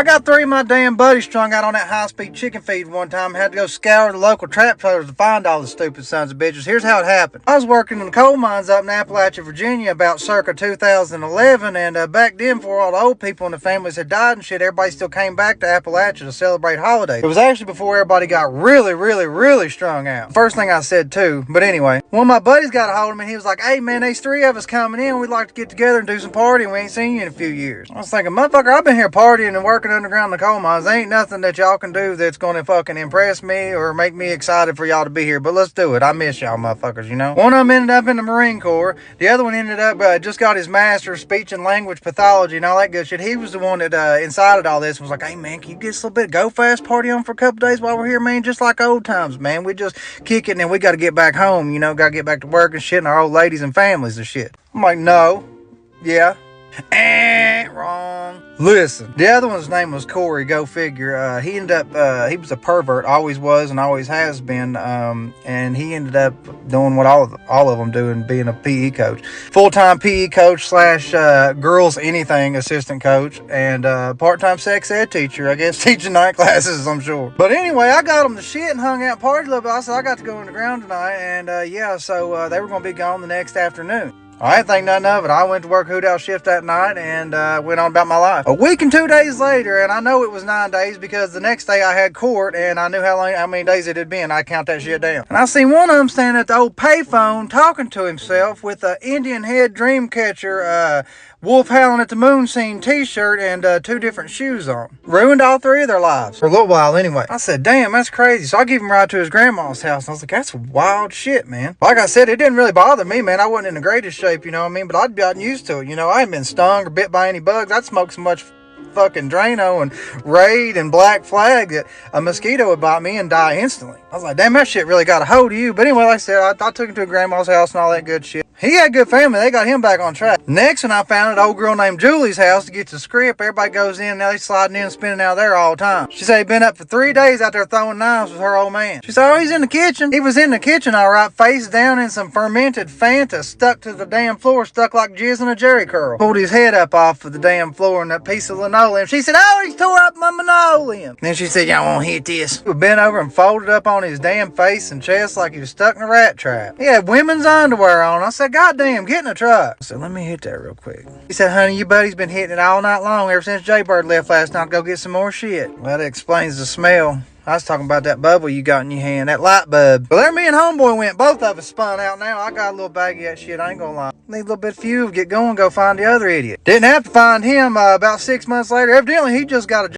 I got 3 of my damn buddies strung out on that high-speed chicken feed one time. Had to go scour the local trap trailers to find all the stupid sons of bitches. Here's how it happened. I was working in the coal mines up in Appalachia, Virginia about circa 2011, and back then, before all the old people in the families had died and shit, everybody still came back to Appalachia to celebrate holidays. It was actually before everybody got really strung out. First thing I said too, but anyway, one of my buddies got a hold of me and he was like, "Hey man, there's 3 of us coming in. We'd like to get together and do some partying. We ain't seen you in a few years." I was thinking, motherfucker, I've been here partying and working underground in the coal mines. There ain't nothing that y'all can do that's gonna fucking impress me or make me excited for y'all to be here, but let's do it. I miss y'all motherfuckers, you know. One of them ended up in the Marine Corps. The other one ended up just got his master's speech and language pathology and all that good shit. He was the one that incited all this and was like, "Hey man, can you get us a little bit go fast party on for a couple days while we're here, man? Just like old times, man. We just kick it and then we gotta get back home, you know, gotta get back to work and shit and our old ladies and families and shit." I'm like, "No, yeah." Wrong. Listen, the other one's name was Corey, go figure. He ended up, he was a pervert, always was and always has been, and he ended up doing what all of them do and being a PE coach. Full-time PE coach slash girls anything assistant coach, and part-time sex ed teacher, I guess, teaching night classes, I'm sure. But anyway, I got them to shit and hung out and partied a little bit. I said, I got to go underground tonight, and yeah, so they were going to be gone the next afternoon. I didn't think nothing of it. I went to work hoot out shift that night and went on about my life. A week and 2 days later, and I know it was 9 days because the next day I had court and I knew how many days it had been. I count that shit down. And I seen one of them standing at the old payphone talking to himself with a Indian head dream catcher, Wolf Howling at the Moon Scene t-shirt and 2 different shoes on. Ruined all 3 of their lives. For a little while anyway. I said, damn, that's crazy. So I gave him a ride to his grandma's house. And I was like, that's wild shit, man. Like I said, it didn't really bother me, man. I wasn't in the greatest shape, you know what I mean? But I'd gotten used to it. You know, I hadn't been stung or bit by any bugs. I'd smoked so much fucking Drano and Raid and Black Flag that a mosquito would bite me and die instantly. I was like, damn, that shit really got a hold of you. But anyway, like I said, I took him to grandma's house and all that good shit. He had good family. They got him back on track. Next one I found at old girl named Julie's house to get the script. Everybody goes in. Now they sliding in and spinning out there all the time. She said he'd been up for 3 days out there throwing knives with her old man. She said, oh, he's in the kitchen. He was in the kitchen, all right, face down in some fermented Fanta stuck to the damn floor, stuck like jizz in a jerry curl. Pulled his head up off of the damn floor in that piece of linoleum. She said, oh, he's tore up my linoleum. Then she said, y'all won't hit this. He bent over and folded up on his damn face and chest like he was stuck in a rat trap. He had women's underwear on. I said, goddamn, get in the truck. I said, let me hit that real quick. He said, honey, your buddy's been hitting it all night long ever since Jaybird left last night to go get some more shit. Well, that explains the smell. I was talking about that bubble you got in your hand, that light bulb. Well, there me and homeboy went. Both of us spun out now. I got a little bag of that shit, I ain't gonna lie. Need a little bit of fuel, get going, go find the other idiot. Didn't have to find him about 6 months later. Evidently, he just got a